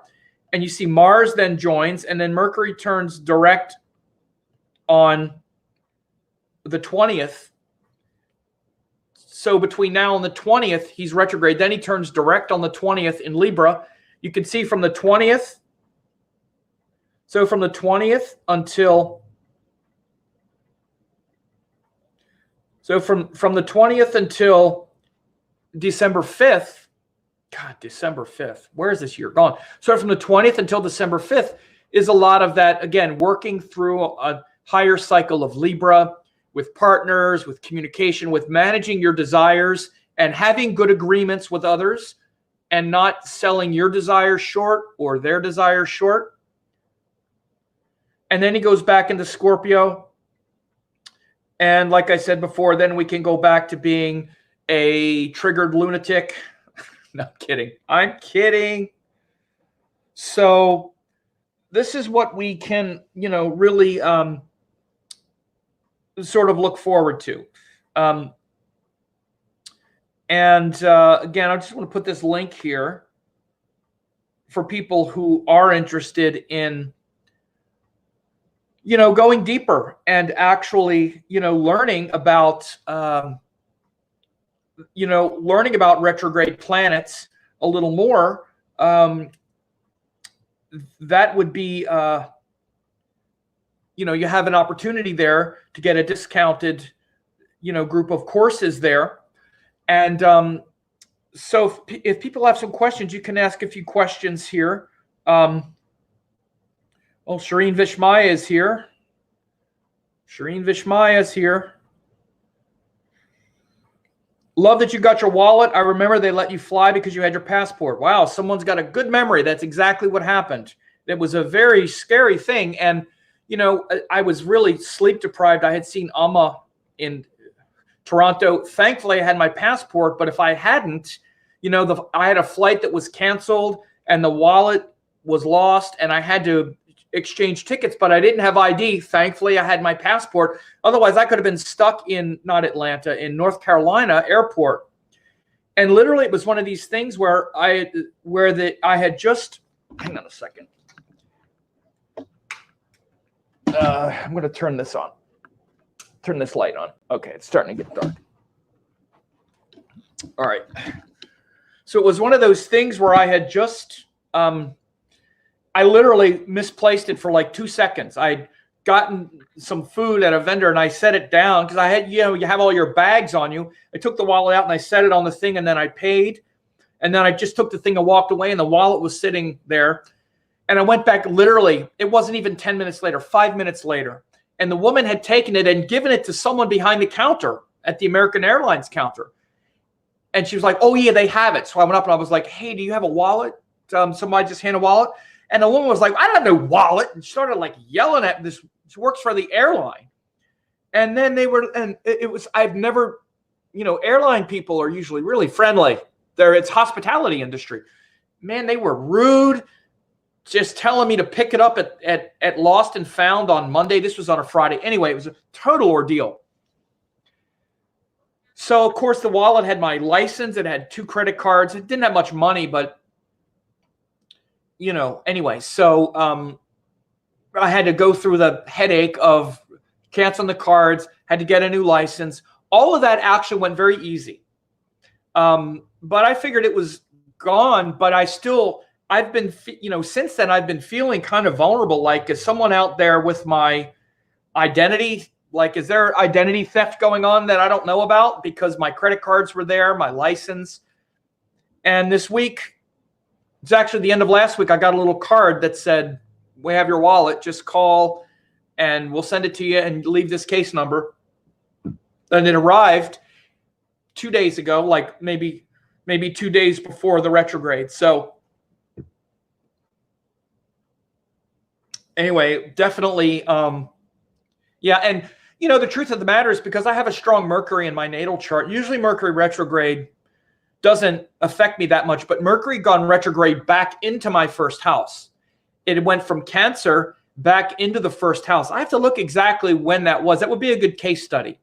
and you see Mars then joins, and then Mercury turns direct on the 20th. So between now and the 20th, he's retrograde. Then he turns direct on the 20th in Libra. You can see from the 20th. So from the 20th until... So from the 20th until December 5th, God, December 5th, where is this year gone? So from the 20th until December 5th is a lot of that, again, working through a higher cycle of Libra with partners, with communication, with managing your desires and having good agreements with others and not selling your desires short or their desires short. And then he goes back into Scorpio. And like I said before, then we can go back to being a triggered lunatic. No, I'm kidding. I'm kidding. So this is what we can, really sort of look forward to. Again, I just want to put this link here for people who are interested in going deeper and actually, learning about, learning about retrograde planets a little more. That would be, you have an opportunity there to get a discounted, group of courses there. And so if people have some questions, you can ask a few questions here. Oh, Shireen Vishmaya is here. Shireen Vishmaya is here. Love that you got your wallet. I remember they let you fly because you had your passport. Wow, someone's got a good memory. That's exactly what happened. It was a very scary thing. And, I was really sleep deprived. I had seen Amma in Toronto. Thankfully, I had my passport. But if I hadn't, I had a flight that was canceled and the wallet was lost and I had to exchange tickets, but I didn't have ID. Thankfully, I had my passport. Otherwise, I could have been stuck in, not Atlanta, in North Carolina airport. And literally, it was one of these things where I had just, hang on a second. I'm going to turn this on. Turn this light on. Okay, it's starting to get dark. All right. So it was one of those things where I had just, I literally misplaced it for like 2 seconds. I'd gotten some food at a vendor and I set it down because I had, you have all your bags on you. I took the wallet out and I set it on the thing and then I paid. And then I just took the thing and walked away and the wallet was sitting there. And I went back literally, it wasn't even 10 minutes later, 5 minutes later. And the woman had taken it and given it to someone behind the counter at the American Airlines counter. And she was like, oh, yeah, they have it. So I went up and I was like, hey, do you have a wallet? Somebody just hand a wallet. And the woman was like, I don't have no wallet. And she started like yelling at this. She works for the airline. And then I've never, airline people are usually really friendly. It's hospitality industry. Man, they were rude. Just telling me to pick it up at Lost and Found on Monday. This was on a Friday. Anyway, it was a total ordeal. So, of course, the wallet had my license. It had 2 credit cards. It didn't have much money, but, anyway. So I had to go through the headache of canceling the cards, had to get a new license. All of that actually went very easy. But I figured it was gone, but I've been, since then I've been feeling kind of vulnerable. Like, is someone out there with my identity? Like, is there identity theft going on that I don't know about because my credit cards were there, my license? And this week, it's actually the end of last week, I got a little card that said, we have your wallet, just call and we'll send it to you and leave this case number. And it arrived 2 days ago, like maybe 2 days before the retrograde. So anyway, definitely, yeah. And, the truth of the matter is because I have a strong Mercury in my natal chart, usually Mercury retrograde doesn't affect me that much, but Mercury gone retrograde back into my first house. It went from Cancer back into the first house. I have to look exactly when that was. That would be a good case study.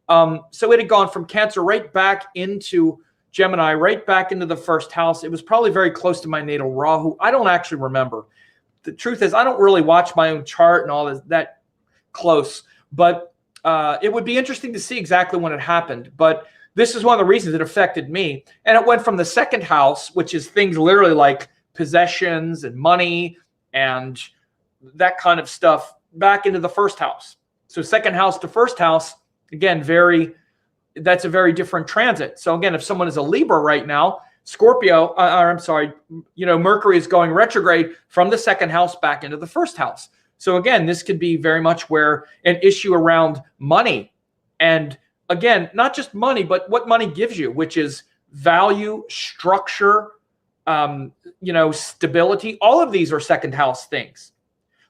So it had gone from Cancer right back into Gemini, right back into the first house. It was probably very close to my natal Rahu. I don't actually remember. The truth is, I don't really watch my own chart and all that close, but it would be interesting to see exactly when it happened. But this is one of the reasons it affected me. And it went from the second house, which is things literally like possessions and money and that kind of stuff, back into the first house. So second house to first house, again, that's a very different transit. So again, if someone is a Libra right now, Scorpio, Mercury is going retrograde from the second house back into the first house. So again, this could be very much where an issue around money, and again, not just money, but what money gives you, which is value, structure, stability. All of these are second house things.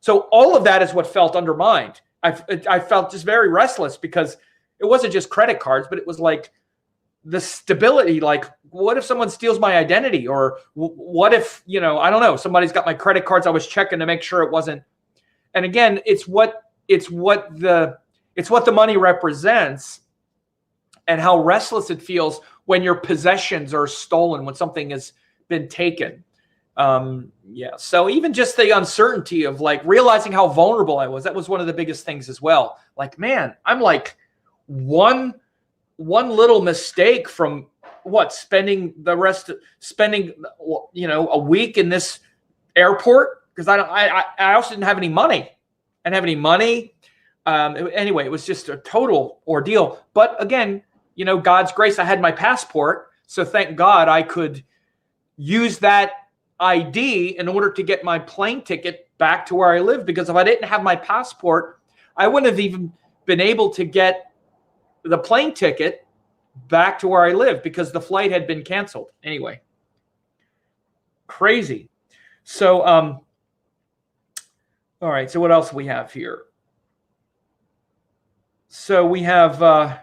So all of that is what felt undermined. I felt just very restless because it wasn't just credit cards, but it was like the stability. Like, what if someone steals my identity? Or what if, I don't know, somebody's got my credit cards. I was checking to make sure it wasn't. And again, it's what the money represents and how restless it feels when your possessions are stolen, when something has been taken. So even just the uncertainty of like realizing how vulnerable I was, that was one of the biggest things as well. Like, man, I'm like one little mistake from spending a week in this airport, because I also didn't have any money. I didn't have any money. Anyway, it was just a total ordeal. But again, God's grace, I had my passport. So thank God I could use that ID in order to get my plane ticket back to where I live. Because if I didn't have my passport, I wouldn't have even been able to get the plane ticket back to where I live because the flight had been canceled. Anyway, crazy. So, all right. So what else we have here? So we have, all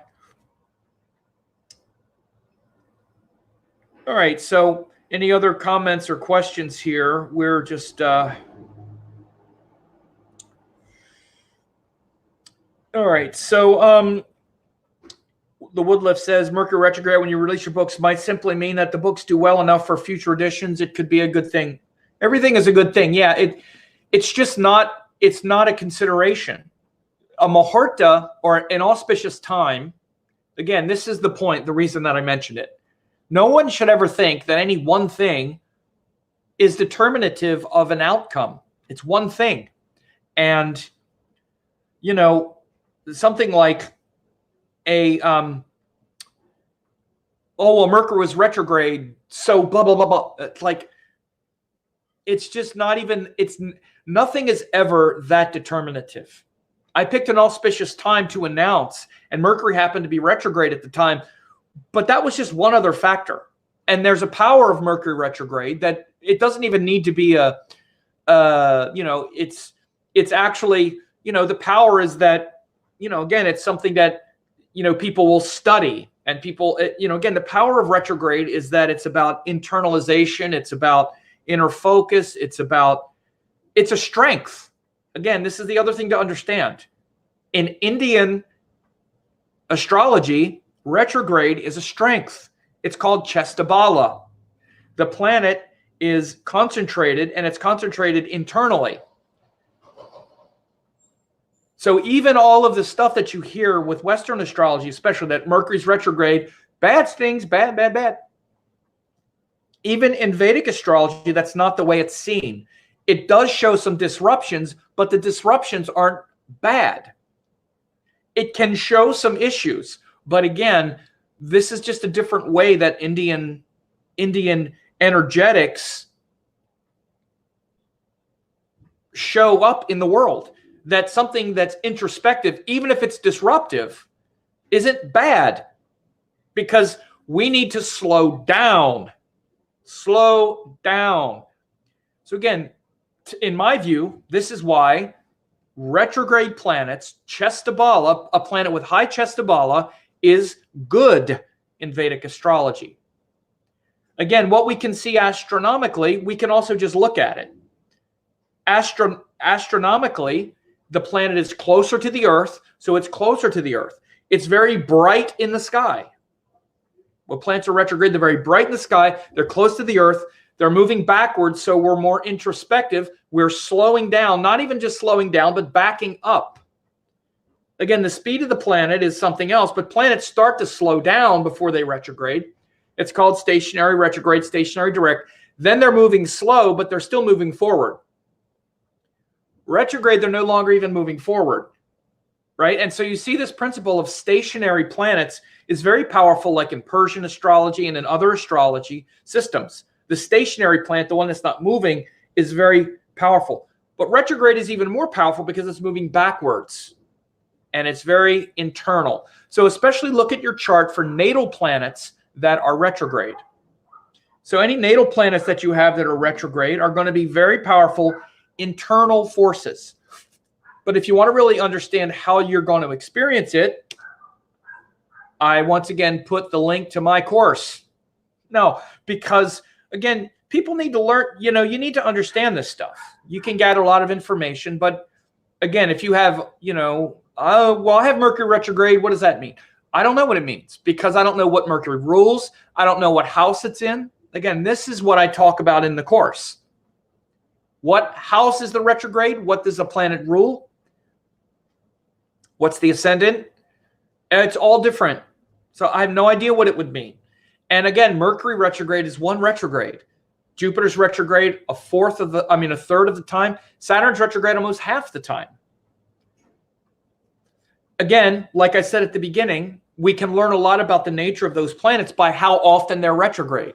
right. So any other comments or questions here? We're just, all right. So, the Woodlift says Mercury retrograde, when you release your books, might simply mean that the books do well enough for future editions. It could be a good thing. Everything is a good thing. Yeah. It's just not, it's not a consideration. A Muhurta, or an auspicious time, again, this is the point, the reason that I mentioned it. No one should ever think that any one thing is determinative of an outcome. It's one thing. And, you know, something like oh, well, Mercury was retrograde, so blah, blah, blah, blah. It's like, it's just not even, nothing is ever that determinative. I picked an auspicious time to announce, and Mercury happened to be retrograde at the time, but that was just one other factor. And there's a power of Mercury retrograde that it doesn't even need to be you know, it's actually, you know, the power is that, you know, again, it's something that, you know, people will study, and people, you know, again, the power of retrograde is that it's about internalization. It's about inner focus. It's a strength. Again, this is the other thing to understand. In Indian astrology, retrograde is a strength. It's called Chestabala. The planet is concentrated, and it's concentrated internally. So even all of the stuff that you hear with Western astrology, especially that Mercury's retrograde, bad things, bad, bad, bad. Even in Vedic astrology, that's not the way it's seen. It does show some disruptions, but the disruptions aren't bad. It can show some issues, but again, this is just a different way that Indian energetics show up in the world. That something that's introspective, even if it's disruptive, isn't bad, because we need to slow down. Slow down. So again, in my view, this is why retrograde planets, Chestabala, a planet with high Chestabala, is good in Vedic astrology. Again, what we can see astronomically, we can also just look at it. Astronomically, the planet is closer to the Earth, so it's closer to the Earth. It's very bright in the sky. When planets are retrograde, they're very bright in the sky. They're close to the Earth. They're moving backwards, so we're more introspective. We're slowing down, not even just slowing down, but backing up. Again, the speed of the planet is something else, but planets start to slow down before they retrograde. It's called stationary retrograde, stationary direct. Then they're moving slow, but they're still moving forward. Retrograde, they're no longer even moving forward, right? And so you see this principle of stationary planets is very powerful, like in Persian astrology and in other astrology systems. The stationary planet, the one that's not moving, is very powerful. But retrograde is even more powerful because it's moving backwards, and it's very internal. So especially look at your chart for natal planets that are retrograde. So any natal planets that you have that are retrograde are going to be very powerful internal forces. But if you want to really understand how you're going to experience it, I once again put the link to my course. No, because again, people need to learn, you know, you need to understand this stuff. You can gather a lot of information, but again, if you have, you know, well, I have Mercury retrograde, what does that mean? I don't know what it means, because I don't know what Mercury rules. I don't know what house it's in. Again, this is what I talk about in the course. What house is the retrograde? What does the planet rule? What's the ascendant? And it's all different. So I have no idea what it would mean. And again, Mercury retrograde is one retrograde. Jupiter's retrograde a third of the time. Saturn's retrograde almost half the time. Again, like I said at the beginning, we can learn a lot about the nature of those planets by how often they're retrograde.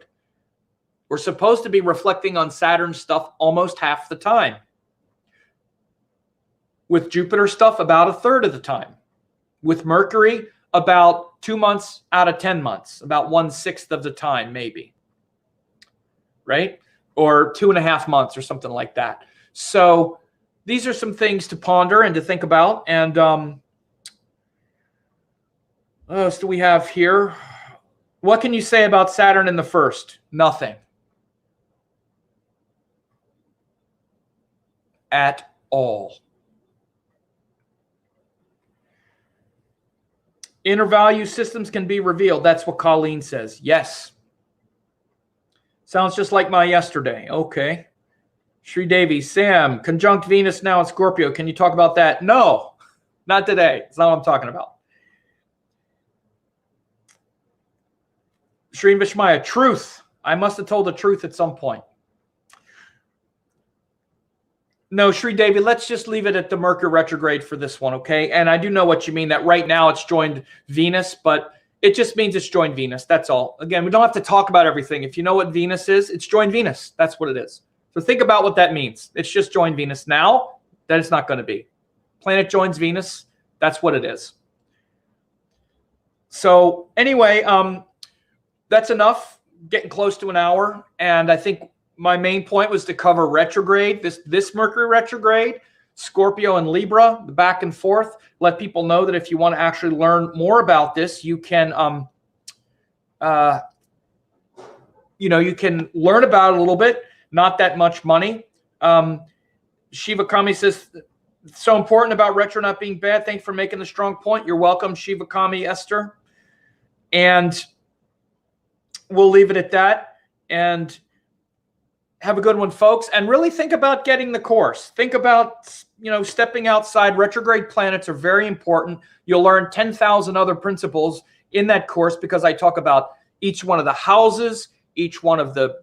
We're supposed to be reflecting on Saturn stuff almost half the time. With Jupiter stuff, about a third of the time. With Mercury, about 2 months out of 10 months, about 1/6 of the time, maybe. Right? Or 2.5 months or something like that. So these are some things to ponder and to think about. And what else do we have here? What can you say about Saturn in the first? Nothing. At all. Inner value systems can be revealed. That's what Colleen says. Yes. Sounds just like my yesterday. Okay. Sri Devi, Sam, conjunct Venus now in Scorpio. Can you talk about that? No, not today. It's not what I'm talking about. Shreen Vishmaya, truth. I must have told the truth at some point. No, Sri Devi, let's just leave it at the Mercury retrograde for this one, okay? And I do know what you mean, that right now it's joined Venus, but it just means it's joined Venus. That's all. Again, we don't have to talk about everything. If you know what Venus is, it's joined Venus. That's what it is. So think about what that means. It's just joined Venus now. That it's not going to be. Planet joins Venus. That's what it is. So anyway, that's enough. Getting close to an hour. And I think my main point was to cover retrograde, this Mercury retrograde, Scorpio and Libra, the back and forth. Let people know that if you want to actually learn more about this, you can, you can learn about it a little bit. Not that much money. Shiva Kami says, so important about retro not being bad. Thanks for making the strong point. You're welcome, Shiva Kami Esther. And we'll leave it at that. And have a good one, folks. And really think about getting the course. Think about, stepping outside. Retrograde planets are very important. You'll learn 10,000 other principles in that course because I talk about each one of the houses, each one of the,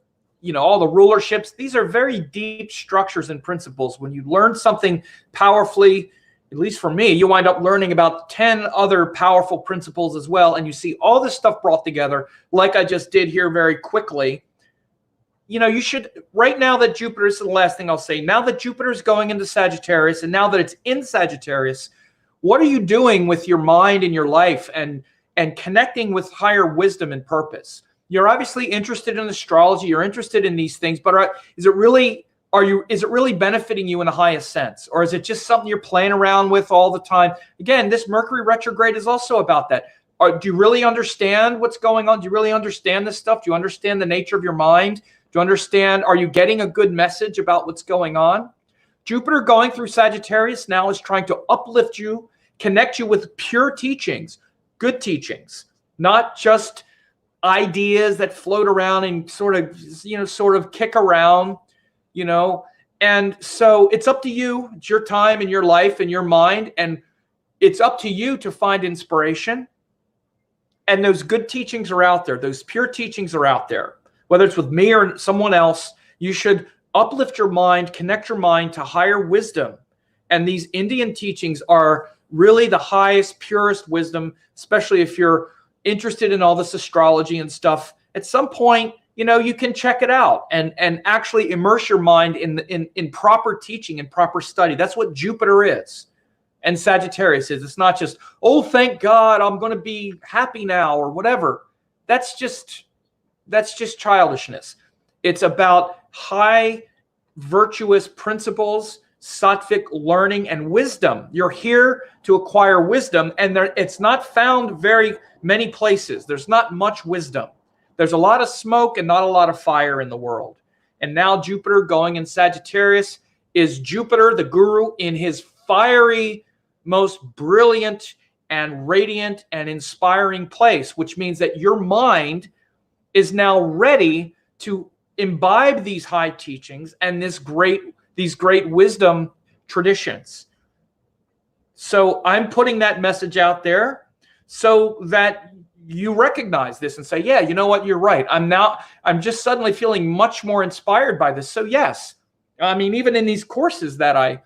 all the rulerships. These are very deep structures and principles. When you learn something powerfully, at least for me, you wind up learning about 10 other powerful principles as well. And you see all this stuff brought together like I just did here very quickly. You should, right now that Jupiter, this is the last thing I'll say, now that Jupiter is going into Sagittarius and now that it's in Sagittarius, what are you doing with your mind and your life and connecting with higher wisdom and purpose? You're obviously interested in astrology, you're interested in these things, but is it really benefiting you in the highest sense? Or is it just something you're playing around with all the time? Again, this Mercury retrograde is also about that. Do you really understand what's going on? Do you really understand this stuff? Do you understand the nature of your mind? Do you understand? Are you getting a good message about what's going on? Jupiter going through Sagittarius now is trying to uplift you, connect you with pure teachings, good teachings, not just ideas that float around and sort of kick around, And so it's up to you. It's your time and your life and your mind. And it's up to you to find inspiration. And those good teachings are out there. Those pure teachings are out there. Whether it's with me or someone else, you should uplift your mind, connect your mind to higher wisdom. And these Indian teachings are really the highest, purest wisdom, especially if you're interested in all this astrology and stuff. At some point, you can check it out and actually immerse your mind in proper teaching and proper study. That's what Jupiter is. And Sagittarius is. It's not just, oh, thank God, I'm going to be happy now or whatever. That's just childishness. It's about high virtuous principles, sattvic learning, and wisdom. You're here to acquire wisdom, and it's not found very many places. There's not much wisdom. There's a lot of smoke and not a lot of fire in the world. And now Jupiter going in Sagittarius is Jupiter, the guru, in his fiery, most brilliant and radiant and inspiring place, which means that your mind is now ready to imbibe these high teachings and these great wisdom traditions. So I'm putting that message out there so that you recognize this and say, yeah, you know what, you're right. I'm just suddenly feeling much more inspired by this. So yes, even in these courses that I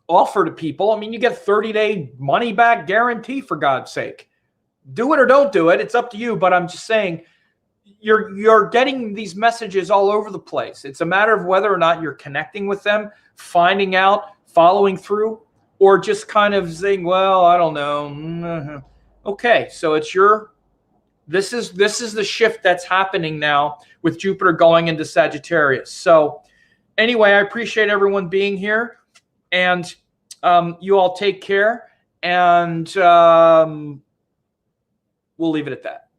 offer to people, you get 30-day money back guarantee, for God's sake. Do it or don't do it. It's up to you. But I'm just saying, you're getting these messages all over the place. It's a matter of whether or not you're connecting with them, finding out, following through, or just kind of saying, well, I don't know. Okay, so it's this is the shift that's happening now with Jupiter going into Sagittarius. So anyway, I appreciate everyone being here, and you all take care, and we'll leave it at that.